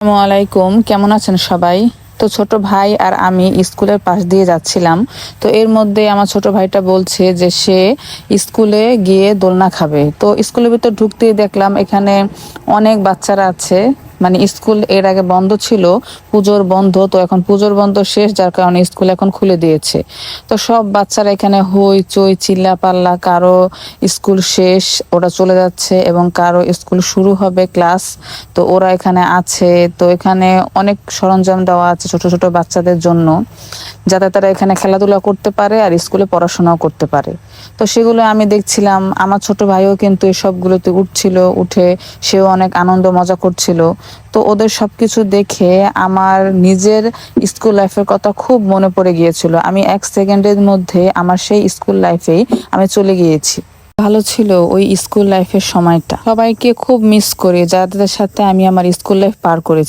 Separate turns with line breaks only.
আসসালামু আলাইকুম, কেমন আছেন সবাই? তো ছোট ভাই আর আমি স্কুলের পাশ দিয়ে যাচ্ছিলাম। তো এর মধ্যে আমার ছোট ভাইটা বলছে যে সে স্কুলে গিয়ে দোলনা খাবে। তো স্কুলের ভিতর ঢুকতেই দেখলাম এখানে অনেক বাচ্চারা আছে। মানে স্কুল এর আগে বন্ধ ছিল, পুজোর বন্ধ, তো এখন পুজোর বন্ধ শেষ, যার কারণে স্কুল এখন খুলে দিয়েছে। তো সব বাচ্চারা এখানে হই চই চিল্লা পাল্লা, কারো স্কুল শেষ ওরা চলে যাচ্ছে এবং কারো স্কুল শুরু হবে ক্লাস, তো ওরা এখানে আছে। তো এখানে অনেক সরঞ্জাম দেওয়া আছে ছোট ছোট বাচ্চাদের জন্য, যাতে তারা এখানে খেলাধুলা করতে পারে আর স্কুলে পড়াশোনাও করতে পারে। তো সেগুলো আমি দেখছিলাম, আমার ছোট ভাইও কিন্তু এসবগুলোতে উঠছিল, উঠে সেও অনেক আনন্দ মজা করছিল। তো ওদের সবকিছু দেখে আমার নিজের স্কুল লাইফের কথা খুব মনে পড়ে গিয়েছিল। আমি 1 সেকেন্ডের মধ্যে আমার সেই স্কুল লাইফেই আমি চলে গিয়েছি। ভালো ছিল ওই স্কুল লাইফের সময়টা। সবাইকে খুব মিস করি যাদের সাথে আমি আমার স্কুল লাইফ পার করেছি।